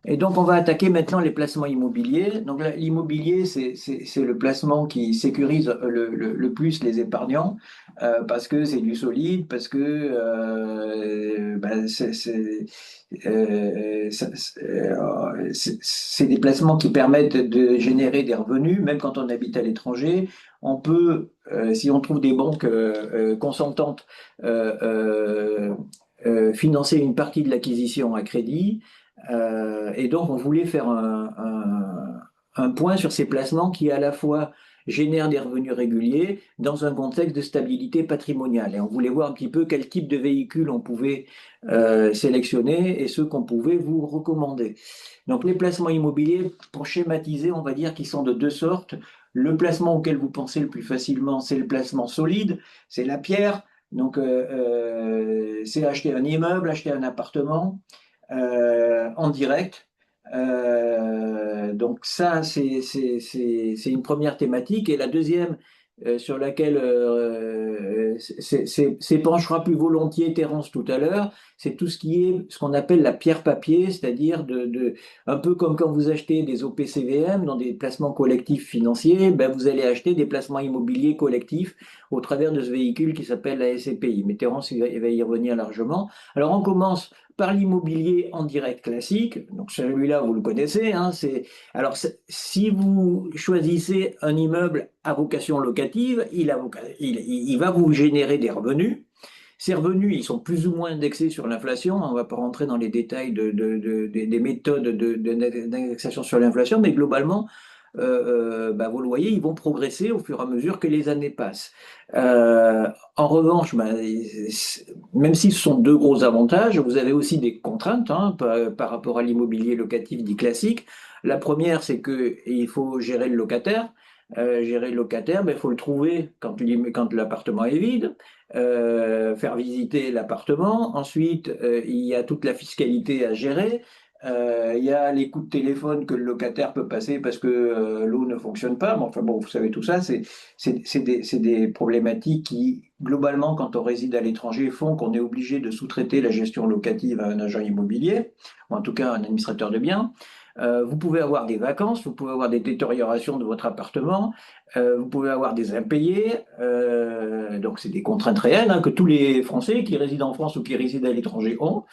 Et donc, on va attaquer maintenant les placements immobiliers. Donc, l'immobilier, c'est le placement qui sécurise le plus les épargnants parce que c'est du solide, parce que c'est des placements qui permettent de générer des revenus, même quand on habite à l'étranger. On peut, si on trouve des banques consentantes, euh, euh, financer une partie de l'acquisition à crédit. Et donc, on voulait faire un point sur ces placements qui, à la fois, génèrent des revenus réguliers dans un contexte de stabilité patrimoniale. Et on voulait voir un petit peu quel type de véhicule on pouvait sélectionner et ceux qu'on pouvait vous recommander. Donc, les placements immobiliers, pour schématiser, on va dire qu'ils sont de deux sortes. Le placement auquel vous pensez le plus facilement, c'est le placement solide, c'est la pierre. Donc, c'est acheter un immeuble, acheter un appartement en direct. Donc ça, c'est une première thématique. Et la deuxième, sur laquelle s'épanchera plus volontiers Terence tout à l'heure, c'est tout ce qui est ce qu'on appelle la pierre-papier, c'est-à-dire un peu comme quand vous achetez des OPCVM dans des placements collectifs financiers, ben vous allez acheter des placements immobiliers collectifs au travers de ce véhicule qui s'appelle la SCPI. Mais Terence, il va y revenir largement. Alors on commence par l'immobilier en direct classique. Donc celui-là, vous le connaissez. Hein, alors, si vous choisissez un immeuble à vocation locative, il va vous générer des revenus. Ces revenus, ils sont plus ou moins indexés sur l'inflation. On ne va pas rentrer dans les détails des méthodes d'indexation sur l'inflation, mais globalement, bah, vos loyers, ils vont progresser au fur et à mesure que les années passent. En revanche, bah, même si ce sont deux gros avantages, vous avez aussi des contraintes hein, par rapport à l'immobilier locatif dit classique. La première, c'est qu'il faut gérer le locataire. Gérer le locataire, il faut le trouver quand l'appartement est vide, faire visiter l'appartement. Ensuite, il y a toute la fiscalité à gérer. Il y a les coups de téléphone que le locataire peut passer parce que l'eau ne fonctionne pas. Mais enfin bon, vous savez tout ça, c'est des problématiques qui, globalement, quand on réside à l'étranger, font qu'on est obligé de sous-traiter la gestion locative à un agent immobilier, ou en tout cas à un administrateur de biens. Vous pouvez avoir des vacances, vous pouvez avoir des détériorations de votre appartement, vous pouvez avoir des impayés. Donc c'est des contraintes réelles hein, que tous les Français qui résident en France ou qui résident à l'étranger ont.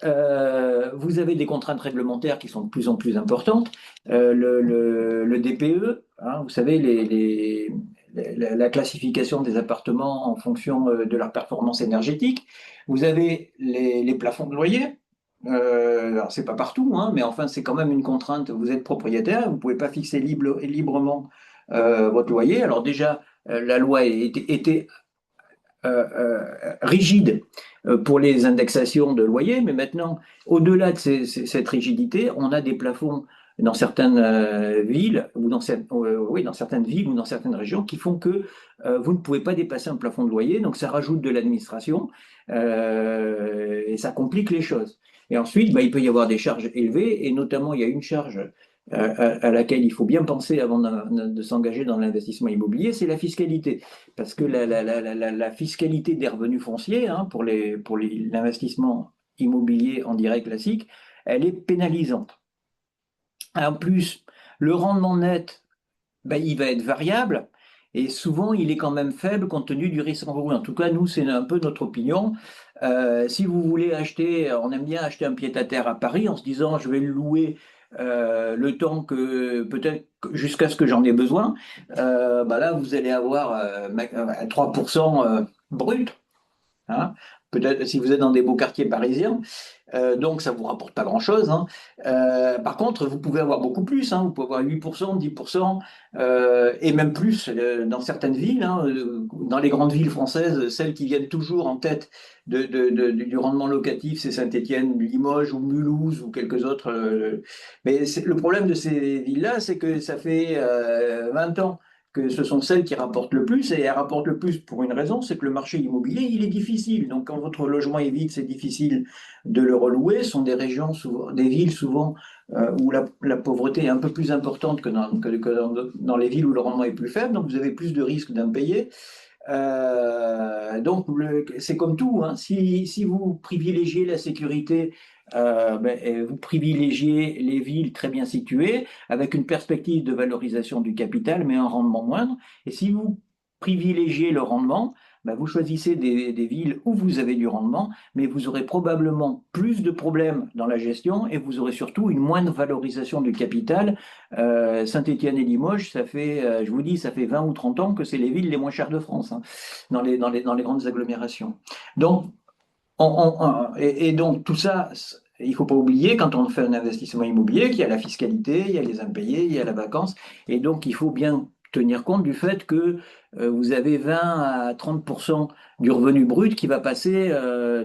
Vous avez des contraintes réglementaires qui sont de plus en plus importantes. Le DPE, hein, vous savez, la classification des appartements en fonction de leur performance énergétique. Vous avez les plafonds de loyer. Alors, c'est pas partout, hein, mais enfin, c'est quand même une contrainte. Vous êtes propriétaire, vous ne pouvez pas fixer librement votre loyer. Alors, déjà, la loi était rigide pour les indexations de loyers, mais maintenant, au-delà de cette rigidité, on a des plafonds dans certaines villes ou oui, dans certaines villes ou dans certaines régions qui font que vous ne pouvez pas dépasser un plafond de loyer, donc ça rajoute de l'administration et ça complique les choses. Et ensuite, bah, il peut y avoir des charges élevées, et notamment il y a une charge à laquelle il faut bien penser avant de s'engager dans l'investissement immobilier, c'est la fiscalité. Parce que la fiscalité des revenus fonciers hein, pour l'investissement immobilier en direct classique, elle est pénalisante. En plus, le rendement net, ben, il va être variable et souvent il est quand même faible compte tenu du risque encouru. En tout cas, nous, c'est un peu notre opinion. Si vous voulez acheter, on aime bien acheter un pied-à-terre à Paris en se disant je vais le louer le temps que peut-être jusqu'à ce que j'en ai besoin. Bah là, vous allez avoir 3% brut. Hein. Peut-être si vous êtes dans des beaux quartiers parisiens, donc ça ne vous rapporte pas grand-chose. Hein. Par contre, vous pouvez avoir beaucoup plus, hein. Vous pouvez avoir 8%, 10%, et même plus dans certaines villes. Hein. Dans les grandes villes françaises, celles qui viennent toujours en tête du rendement locatif, c'est Saint-Étienne, Limoges ou Mulhouse ou quelques autres. Mais le problème de ces villes-là, c'est que ça fait 20 ans que ce sont celles qui rapportent le plus, et elles rapportent le plus pour une raison, c'est que le marché immobilier, il est difficile. Donc quand votre logement est vide, c'est difficile de le relouer. Ce sont des régions, souvent, des villes souvent où la pauvreté est un peu plus importante que dans les villes où le rendement est plus faible, donc vous avez plus de risques d'impayés. Donc c'est comme tout, hein. Si vous privilégiez la sécurité vous privilégiez les villes très bien situées, avec une perspective de valorisation du capital, mais un rendement moindre. Et si vous privilégiez le rendement, vous choisissez des villes où vous avez du rendement, mais vous aurez probablement plus de problèmes dans la gestion et vous aurez surtout une moindre valorisation du capital. Saint-Étienne et Limoges, ça fait, je vous dis, ça fait 20 ou 30 ans que c'est les villes les moins chères de France, hein, dans les grandes agglomérations. Donc, et donc tout ça, il ne faut pas oublier quand on fait un investissement immobilier qu'il y a la fiscalité, il y a les impayés, il y a la vacance, et donc il faut bien tenir compte du fait que vous avez 20 à 30% du revenu brut qui va passer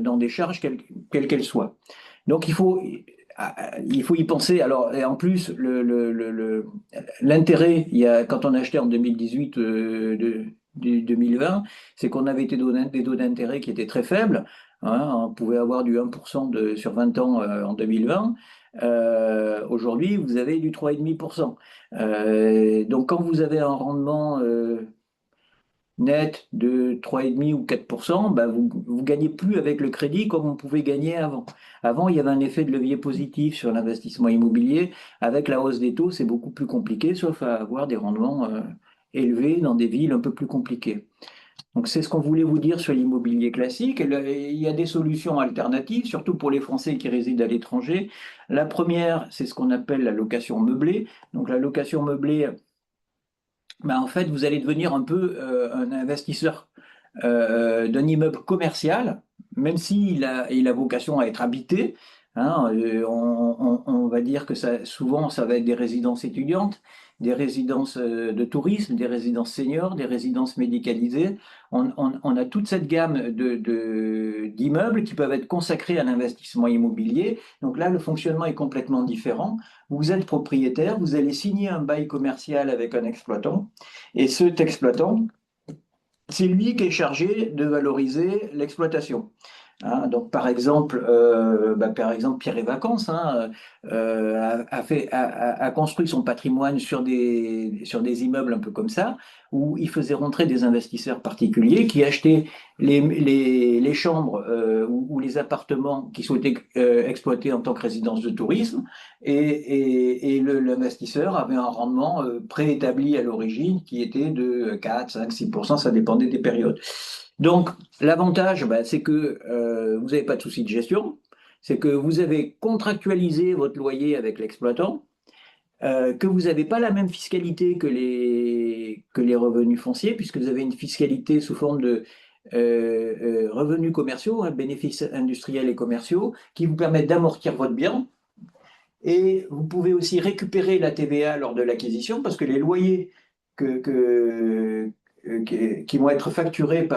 dans des charges quelles qu'elles soient. Donc il faut y penser. Alors, et en plus, l'intérêt, quand on a acheté en 2018 du 2020, c'est qu'on avait des taux d'intérêt qui étaient très faibles. Hein, on pouvait avoir du 1% sur 20 ans en 2020. Aujourd'hui, vous avez du 3,5%. Donc, quand vous avez un rendement net de 3,5 ou 4%, vous ne gagnez plus avec le crédit comme on pouvait gagner avant. Avant, il y avait un effet de levier positif sur l'investissement immobilier. Avec la hausse des taux, c'est beaucoup plus compliqué, sauf à avoir des rendements élevés dans des villes un peu plus compliquées. Donc, c'est ce qu'on voulait vous dire sur l'immobilier classique. Il y a des solutions alternatives, surtout pour les Français qui résident à l'étranger. La première, c'est ce qu'on appelle la location meublée. Donc, la location meublée, en fait, vous allez devenir un peu un investisseur d'un immeuble commercial, même il a vocation à être habité. Hein, on va dire que souvent, ça va être des résidences étudiantes, des résidences de tourisme, des résidences seniors, des résidences médicalisées. On a toute cette gamme d'immeubles qui peuvent être consacrés à l'investissement immobilier. Donc là, le fonctionnement est complètement différent. Vous êtes propriétaire, vous allez signer un bail commercial avec un exploitant, et cet exploitant, c'est lui qui est chargé de valoriser l'exploitation. Hein, donc, par exemple, Pierre et Vacances, hein, a construit son patrimoine sur des immeubles un peu comme ça, où il faisait rentrer des investisseurs particuliers qui achetaient les chambres ou les appartements qui souhaitaient exploiter en tant que résidence de tourisme, et l'investisseur avait un rendement préétabli à l'origine qui était de 4, 5, 6%, ça dépendait des périodes. Donc, l'avantage, c'est que vous n'avez pas de souci de gestion, c'est que vous avez contractualisé votre loyer avec l'exploitant, que vous n'avez pas la même fiscalité que les revenus fonciers, puisque vous avez une fiscalité sous forme de revenus commerciaux, hein, bénéfices industriels et commerciaux, qui vous permettent d'amortir votre bien. Et vous pouvez aussi récupérer la TVA lors de l'acquisition, parce que les loyers qui vont être facturés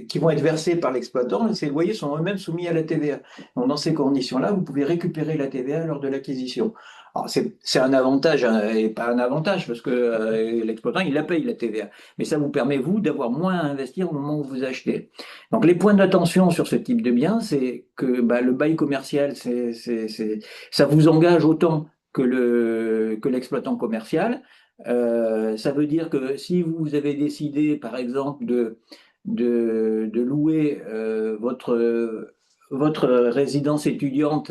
qui vont être versés par l'exploitant, ces loyers sont eux-mêmes soumis à la TVA. Donc, dans ces conditions-là, vous pouvez récupérer la TVA lors de l'acquisition. Alors, c'est un avantage hein, et pas un avantage, parce que l'exploitant, il la paye, la TVA. Mais ça vous permet, vous, d'avoir moins à investir au moment où vous achetez. Donc, les points d'attention sur ce type de bien, c'est que le bail commercial, ça vous engage autant que l'exploitant commercial. Ça veut dire que si vous avez décidé, par exemple, de louer votre résidence étudiante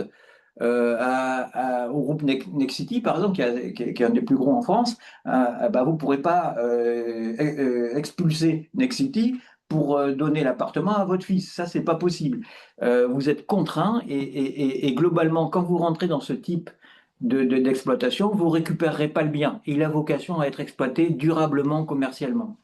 au groupe Nexity, par exemple, qui est un des plus gros en France, vous ne pourrez pas expulser Nexity pour donner l'appartement à votre fils. Ça, c'est pas possible. Vous êtes contraint et globalement, quand vous rentrez dans ce type d'exploitation, vous ne récupérerez pas le bien. Il a vocation à être exploité durablement, commercialement.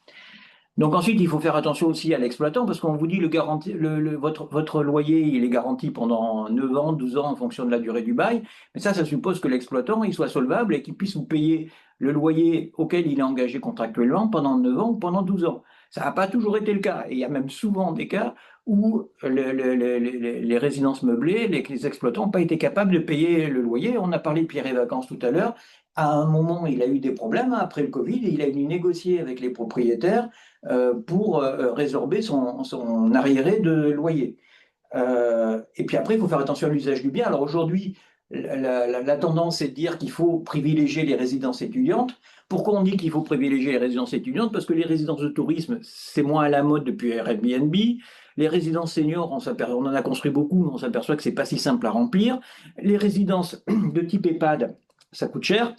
Donc ensuite, il faut faire attention aussi à l'exploitant parce qu'on vous dit votre loyer, il est garanti pendant 9 ans, 12 ans en fonction de la durée du bail. Mais ça suppose que l'exploitant, il soit solvable et qu'il puisse vous payer le loyer auquel il est engagé contractuellement pendant 9 ans ou pendant 12 ans. Ça n'a pas toujours été le cas. Et il y a même souvent des cas où les résidences meublées, les exploitants n'ont pas été capables de payer le loyer. On a parlé de Pierre et Vacances tout à l'heure. À un moment, il a eu des problèmes hein, après le Covid et il a dû négocier avec les propriétaires pour résorber son arriéré de loyer. Et puis après, il faut faire attention à l'usage du bien. Alors aujourd'hui, la tendance est de dire qu'il faut privilégier les résidences étudiantes. Pourquoi on dit qu'il faut privilégier les résidences étudiantes? Parce que les résidences de tourisme, c'est moins à la mode depuis Airbnb. Les résidences seniors, on en a construit beaucoup, mais on s'aperçoit que c'est pas si simple à remplir. Les résidences de type EHPAD, ça coûte cher.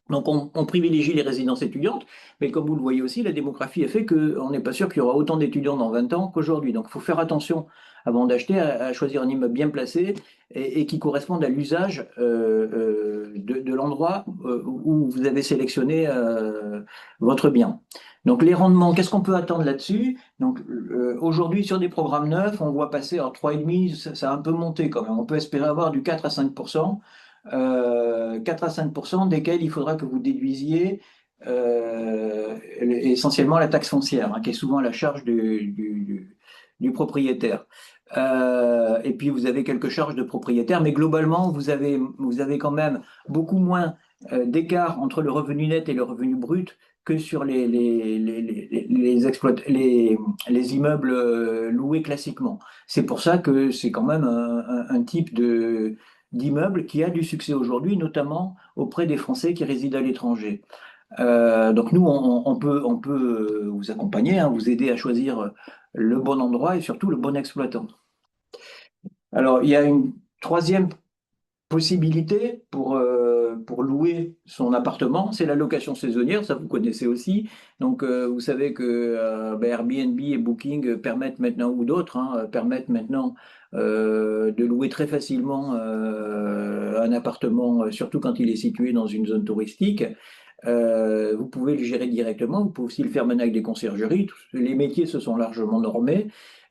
Donc on privilégie les résidences étudiantes, mais comme vous le voyez aussi, la démographie a fait qu'on n'est pas sûr qu'il y aura autant d'étudiants dans 20 ans qu'aujourd'hui. Donc il faut faire attention avant d'acheter à choisir un immeuble bien placé et qui corresponde à l'usage de l'endroit où vous avez sélectionné votre bien. Donc les rendements, qu'est-ce qu'on peut attendre là-dessus? Donc aujourd'hui sur des programmes neufs, on voit passer en 3,5, ça a un peu monté quand même. On peut espérer avoir du 4 à 5%. 4 à 5% desquels il faudra que vous déduisiez essentiellement la taxe foncière, hein, qui est souvent à la charge du propriétaire. Et puis vous avez quelques charges de propriétaire, mais globalement, vous avez quand même beaucoup moins d'écart entre le revenu net et le revenu brut que sur les immeubles loués classiquement. C'est pour ça que c'est quand même un type d'immeuble qui a du succès aujourd'hui, notamment auprès des Français qui résident à l'étranger. Donc nous, on peut vous accompagner, hein, vous aider à choisir le bon endroit et surtout le bon exploitant. Alors, il y a une troisième possibilité pour louer son appartement, c'est la location saisonnière, ça vous connaissez aussi. Donc, vous savez que Airbnb et Booking permettent maintenant, ou d'autres, hein, permettent maintenant de louer très facilement un appartement, surtout quand il est situé dans une zone touristique. Vous pouvez le gérer directement, vous pouvez aussi le faire maintenant avec des conciergeries. Les métiers se sont largement normés.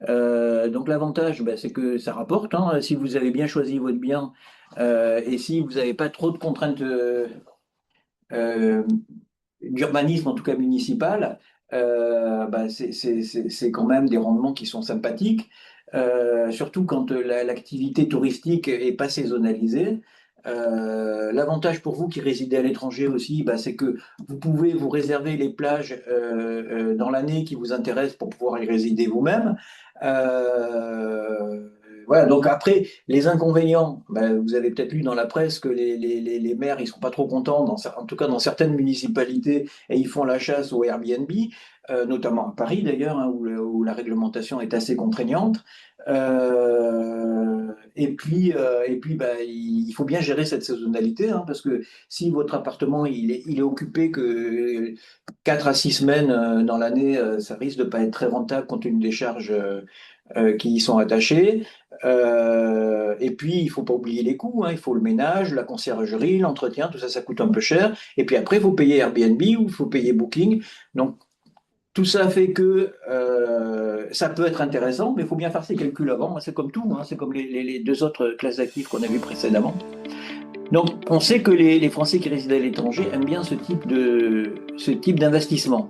Donc l'avantage, ben, c'est que ça rapporte, hein. Si vous avez bien choisi votre bien et si vous n'avez pas trop de contraintes euh, d'urbanisme, en tout cas municipal, ben, c'est quand même des rendements qui sont sympathiques, surtout quand l'activité touristique n'est pas saisonnalisée. L'avantage pour vous qui résidez à l'étranger aussi, bah, c'est que vous pouvez vous réserver les plages dans l'année qui vous intéressent pour pouvoir y résider vous-même. Euh, voilà, donc après, les inconvénients, bah, vous avez peut-être lu dans la presse que les maires, ils sont pas trop contents, en tout cas dans certaines municipalités, et ils font la chasse au Airbnb, notamment à Paris d'ailleurs, hein, où la réglementation est assez contraignante. Et puis bah, il faut bien gérer cette saisonnalité, hein, parce que si votre appartement il est occupé que 4 à 6 semaines dans l'année, ça risque de pas être très rentable compte tenu des charges qui y sont attachées. Et puis, il faut pas oublier les coûts, hein. Il faut le ménage, la conciergerie, l'entretien, tout ça, ça coûte un peu cher. Et puis après, il faut payer Airbnb ou il faut payer Booking. Donc, tout ça fait que ça peut être intéressant, mais il faut bien faire ses calculs avant. C'est comme tout, hein. C'est comme les deux autres classes d'actifs qu'on a vues précédemment. Donc, on sait que les Français qui résident à l'étranger aiment bien ce type d'investissement.